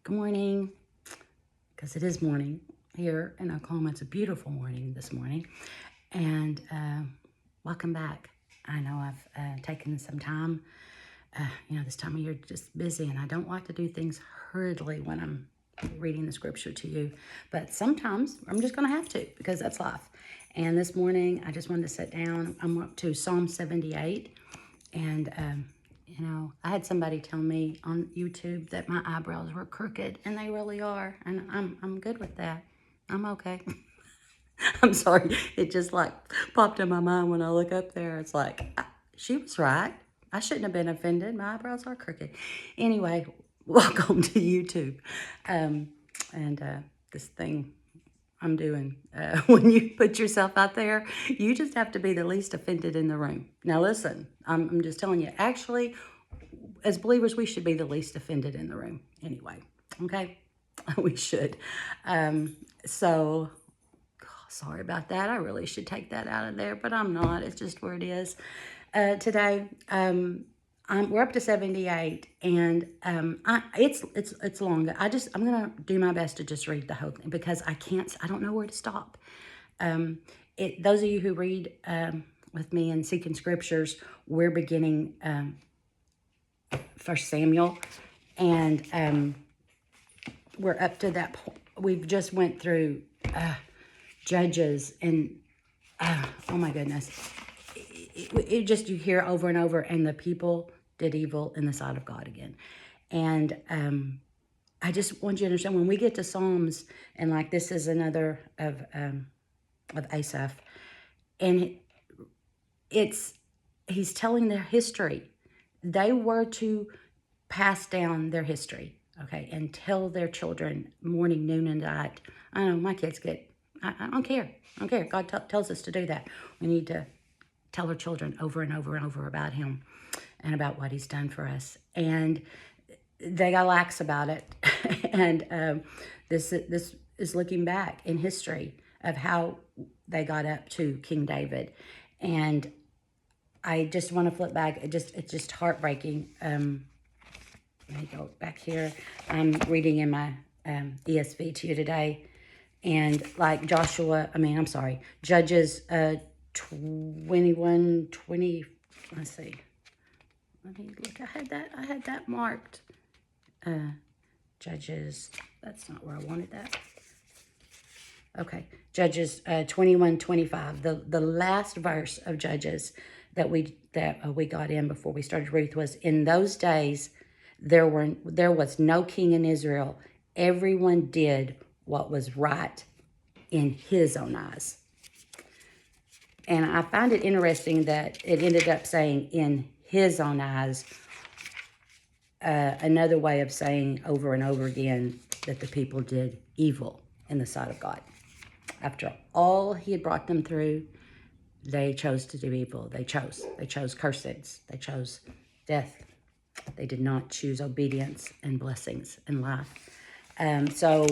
Good morning, because it is morning here in Oklahoma. It's a beautiful morning this morning, and welcome back. I know I've taken some time. This time of year just busy, and I don't like to do things hurriedly when I'm reading the scripture to you, but sometimes I'm just going to have to because that's life. And this morning, I just wanted to sit down. I'm up to Psalm 78, and I had somebody tell me on YouTube that my eyebrows were crooked, and they really are, and I'm good with that. I'm okay. I'm sorry. It just like popped in my mind when I look up there. It's like, she was right. I shouldn't have been offended. My eyebrows are crooked. Anyway, welcome to YouTube. And this thing I'm doing, when you put yourself out there, you just have to be the least offended in the room. Now listen, I'm just telling you, actually, as believers, we should be the least offended in the room anyway. Okay? We should. So, sorry about that. I really should take that out of there, but I'm not. It's just where it is. Today, we're up to 78, and it's long. I'm gonna do my best to just read the whole thing because I don't know where to stop. Those of you who read with me and Seeking Scriptures, we're beginning 1 Samuel, and we're up to that point. We've just went through Judges, and oh my goodness, it just, you hear over and over, and the people did evil in the sight of God again. And I just want you to understand, when we get to Psalms, and like this is another of Asaph, and he's telling their history. They were to pass down their history, okay, and tell their children morning, noon, and night. I know my kids I don't care. I don't care. God tells us to do that. We need to tell our children over and over and over about him and about what he's done for us. And they got lax about it. And this is looking back in history of how they got up to King David. And I just want to flip back. It's just heartbreaking. Let me go back here. I'm reading in my ESV to you today. And like Judges 21, 20, let's see. Let me look, I had that marked. Judges, that's not where I wanted that. Okay, Judges 21, 25. The last verse of Judges that we got in before we started Ruth was, in those days there was no king in Israel. Everyone did what was right in his own eyes. And I find it interesting that it ended up saying in his own eyes, another way of saying over and over again that the people did evil in the sight of God. After all he had brought them through, they chose to do evil. They chose curses. They chose death. They did not choose obedience and blessings in life. So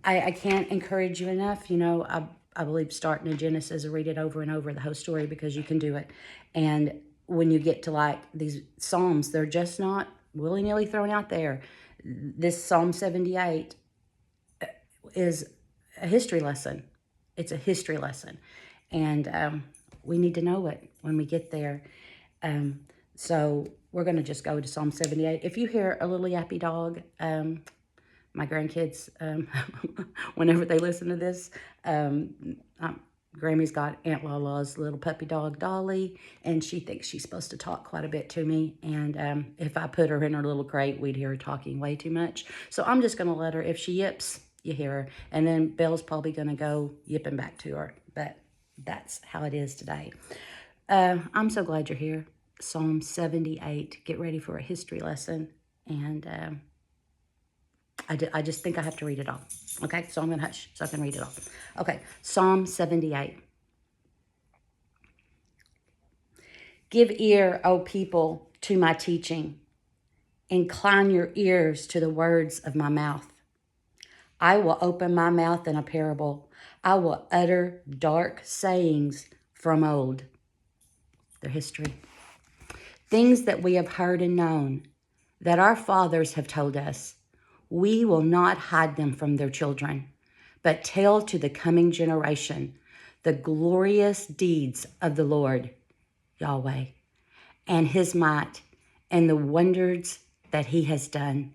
I can't encourage you enough. I believe starting in Genesis, read it over and over, the whole story, because you can do it. And when you get to like these Psalms, they're just not willy-nilly thrown out there. This Psalm 78 is a history lesson. It's a history lesson. And we need to know it when we get there. So we're going to just go to Psalm 78. If you hear a little yappy dog, my grandkids, whenever they listen to this, Grammy's got Aunt Lala's little puppy dog, Dolly, and she thinks she's supposed to talk quite a bit to me. And if I put her in her little crate, we'd hear her talking way too much. So I'm just going to let her, if she yips, you hear her. And then Belle's probably going to go yipping back to her. But that's how it is today. I'm so glad you're here. Psalm 78. Get ready for a history lesson. And I just think I have to read it all. Okay, so I'm going to hush so I can read it all. Okay, Psalm 78. Give ear, O people, to my teaching. Incline your ears to the words of my mouth. I will open my mouth in a parable. I will utter dark sayings from old. Their history. Things that we have heard and known, that our fathers have told us. We will not hide them from their children, but tell to the coming generation the glorious deeds of the Lord, Yahweh, and his might, and the wonders that he has done.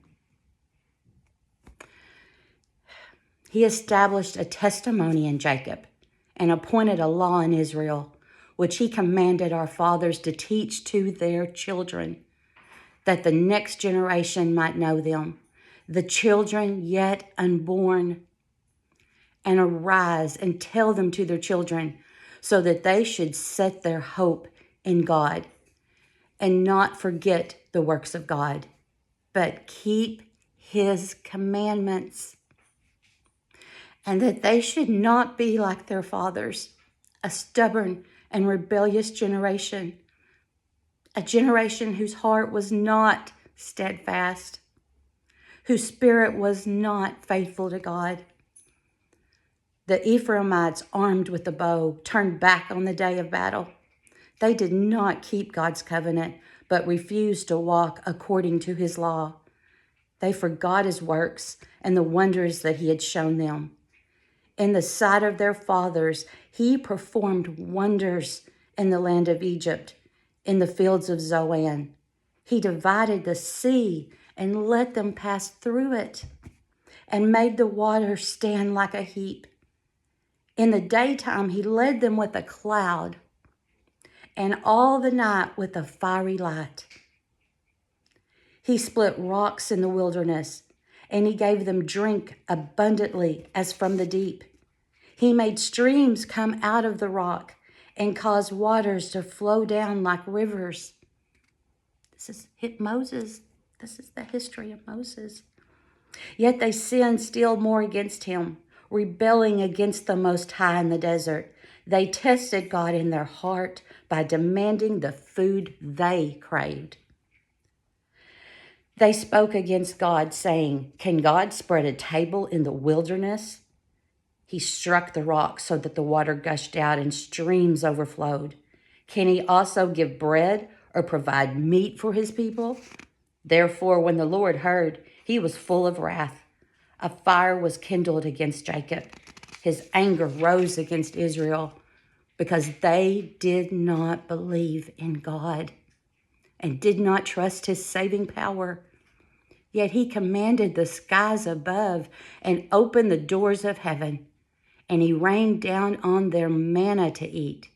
He established a testimony in Jacob and appointed a law in Israel, which he commanded our fathers to teach to their children, that the next generation might know them, the children yet unborn, and arise and tell them to their children, so that they should set their hope in God and not forget the works of God, but keep his commandments, and that they should not be like their fathers, a stubborn and rebellious generation, a generation whose heart was not steadfast, whose spirit was not faithful to God. The Ephraimites, armed with the bow, turned back on the day of battle. They did not keep God's covenant, but refused to walk according to his law. They forgot his works and the wonders that he had shown them. In the sight of their fathers, he performed wonders in the land of Egypt, in the fields of Zoan. He divided the sea and let them pass through it, and made the water stand like a heap. In the daytime, he led them with a cloud, and all the night with a fiery light. He split rocks in the wilderness, and he gave them drink abundantly as from the deep. He made streams come out of the rock and caused waters to flow down like rivers. This is Moses. This is the history of Moses. Yet they sinned still more against him, rebelling against the Most High in the desert. They tested God in their heart by demanding the food they craved. They spoke against God, saying, "Can God spread a table in the wilderness?" He struck the rock so that the water gushed out and streams overflowed. Can he also give bread or provide meat for his people? Therefore, when the Lord heard, he was full of wrath. A fire was kindled against Jacob. His anger rose against Israel because they did not believe in God and did not trust his saving power. Yet he commanded the skies above and opened the doors of heaven, and he rained down on them manna to eat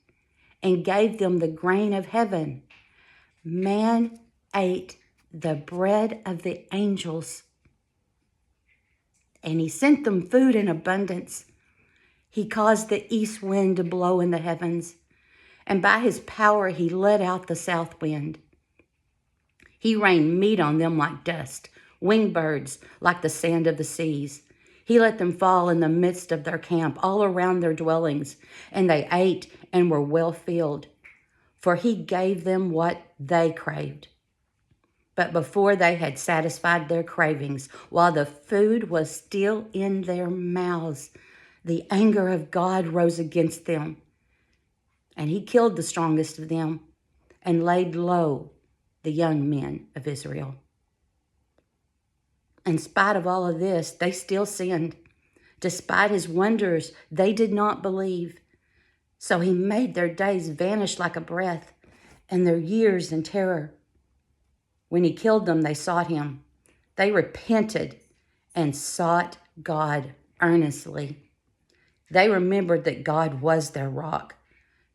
and gave them the grain of heaven. Man ate the bread of the angels, and he sent them food in abundance. He caused the east wind to blow in the heavens, and by his power he let out the south wind. He rained meat on them like dust, winged birds like the sand of the seas. He let them fall in the midst of their camp, all around their dwellings, and they ate and were well filled, for he gave them what they craved. But before they had satisfied their cravings, while the food was still in their mouths, the anger of God rose against them, and he killed the strongest of them and laid low the young men of Israel. In spite of all of this, they still sinned. Despite his wonders, they did not believe. So he made their days vanish like a breath, and their years in terror. When he killed them, they sought him. They repented and sought God earnestly. They remembered that God was their rock,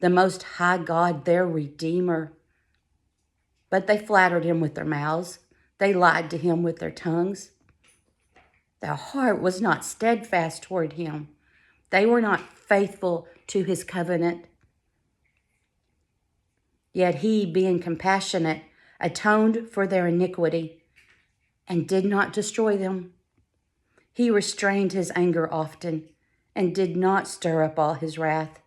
the Most High God, their Redeemer. But they flattered him with their mouths. They lied to him with their tongues. Their heart was not steadfast toward him. They were not faithful to his covenant. Yet he, being compassionate, atoned for their iniquity and did not destroy them. He restrained his anger often and did not stir up all his wrath.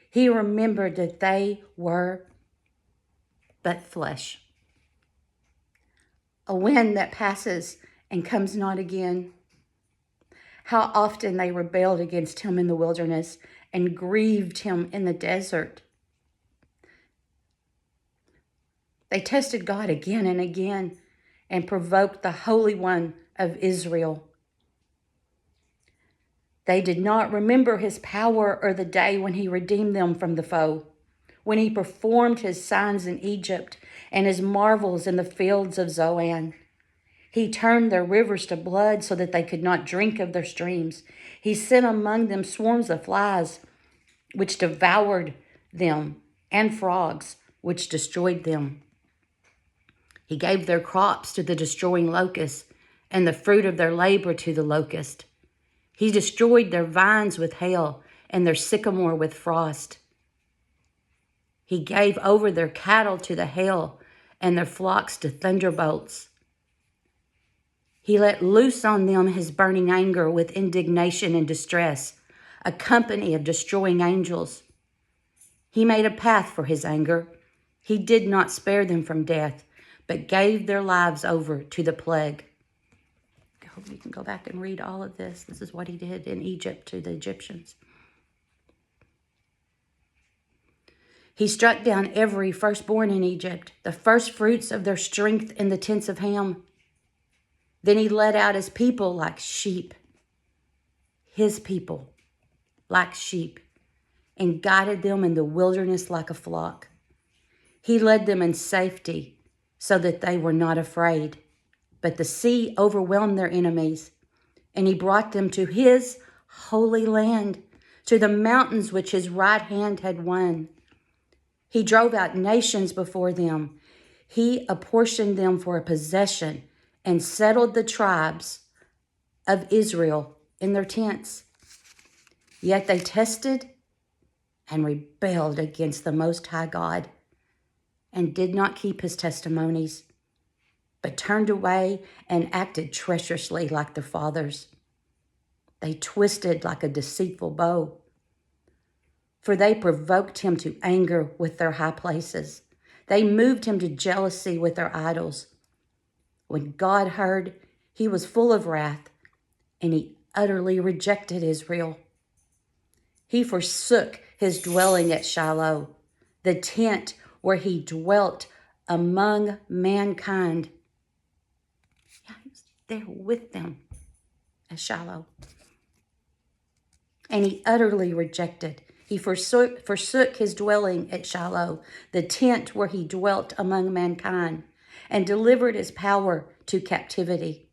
He remembered that they were but flesh, a wind that passes and comes not again. How often they rebelled against him in the wilderness and grieved him in the desert. They tested God again and again and provoked the Holy One of Israel. They did not remember his power or the day when he redeemed them from the foe, when he performed his signs in Egypt and his marvels in the fields of Zoan. He turned their rivers to blood so that they could not drink of their streams. He sent among them swarms of flies, which devoured them, and frogs, which destroyed them. He gave their crops to the destroying locust, and the fruit of their labor to the locust. He destroyed their vines with hail, and their sycamore with frost. He gave over their cattle to the hail, and their flocks to thunderbolts. He let loose on them his burning anger with indignation and distress, a company of destroying angels. He made a path for his anger. He did not spare them from death, but gave their lives over to the plague. I hope you can go back and read all of this. This is what he did in Egypt to the Egyptians. He struck down every firstborn in Egypt, the first fruits of their strength in the tents of Ham. Then he led out his people like sheep, his people like sheep, and guided them in the wilderness like a flock. He led them in safety so that they were not afraid. But the sea overwhelmed their enemies, and he brought them to his holy land, to the mountains which his right hand had won. He drove out nations before them. He apportioned them for a possession and settled the tribes of Israel in their tents. Yet they tested and rebelled against the Most High God and did not keep his testimonies, but turned away and acted treacherously like their fathers. They twisted like a deceitful bow, for they provoked him to anger with their high places. They moved him to jealousy with their idols. When God heard, he was full of wrath, and he utterly rejected Israel. He forsook his dwelling at Shiloh, the tent where he dwelt among mankind. Yeah, he was there with them at Shiloh. And he utterly rejected. He forsook his dwelling at Shiloh, the tent where he dwelt among mankind, and delivered his power to captivity,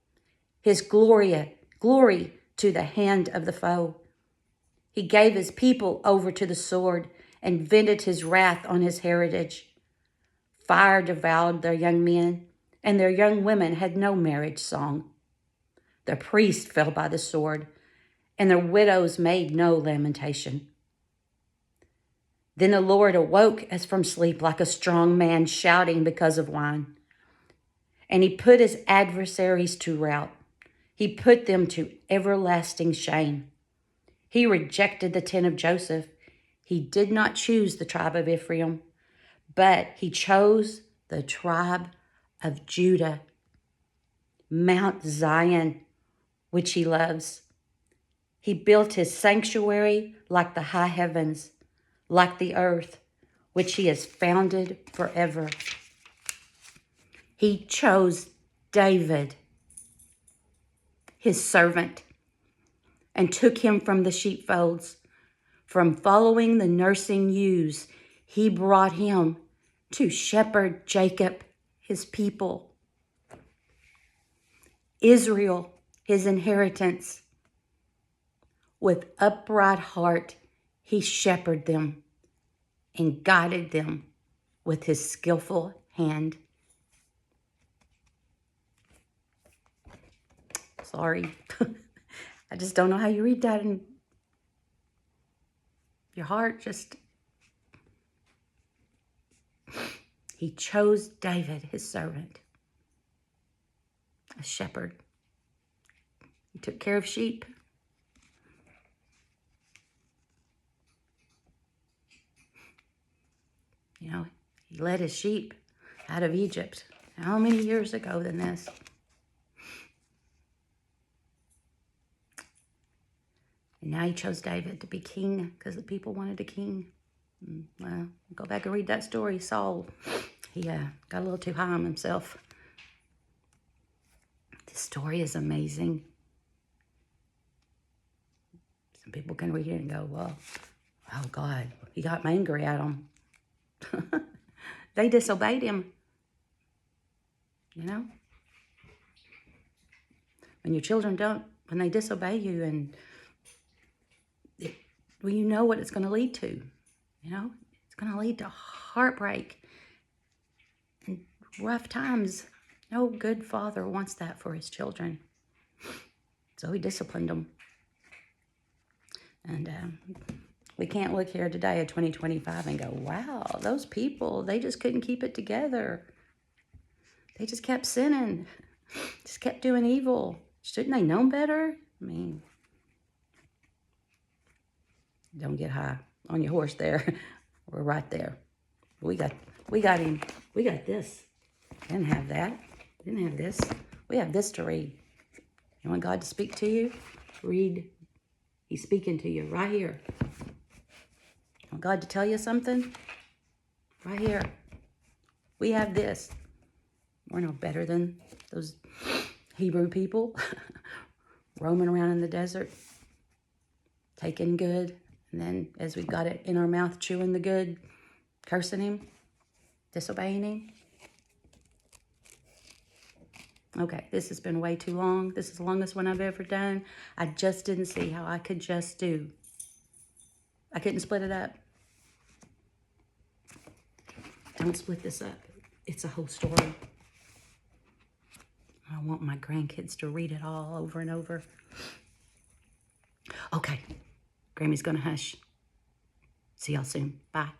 his glory to the hand of the foe. He gave his people over to the sword and vented his wrath on his heritage. Fire devoured their young men, and their young women had no marriage song. The priests fell by the sword, and their widows made no lamentation. Then the Lord awoke as from sleep like a strong man shouting because of wine. And he put his adversaries to rout. He put them to everlasting shame. He rejected the tent of Joseph. He did not choose the tribe of Ephraim, but he chose the tribe of Judah, Mount Zion, which he loves. He built his sanctuary like the high heavens, like the earth, which he has founded forever. He chose David, his servant, and took him from the sheepfolds. From following the nursing ewes, he brought him to shepherd Jacob, his people, Israel, his inheritance. With upright heart, he shepherded them and guided them with his skillful hand. Sorry. I just don't know how you read that and your heart just... He chose David, his servant, a shepherd. He took care of sheep. You know, he led his sheep out of Egypt. How many years ago than this? And now he chose David to be king because the people wanted a king. Well, go back and read that story. Saul, he got a little too high on himself. The story is amazing. Some people can read it and go, well, oh God, he got angry at them. They disobeyed him. You know? When your children when they disobey you, and well, you know what it's going to lead to. You know? It's going to lead to heartbreak and rough times. No good father wants that for his children. So he disciplined them. And we can't look here today at 2025 and go, wow, those people, they just couldn't keep it together. They just kept sinning. Just kept doing evil. Shouldn't they know better? I mean, don't get high on your horse there. We're right there. We got him. We got this. Didn't have that. Didn't have this. We have this to read. You want God to speak to you? Read. He's speaking to you right here. You want God to tell you something? Right here. We have this. We're no better than those Hebrew people roaming around in the desert, taking good, and then as we got it in our mouth, chewing the good, cursing him, disobeying him. Okay, this has been way too long. This is the longest one I've ever done. I just didn't see how I could just do. I couldn't split it up. Don't split this up. It's a whole story. I want my grandkids to read it all over and over. Okay, Grammy's gonna hush. See y'all soon. Bye.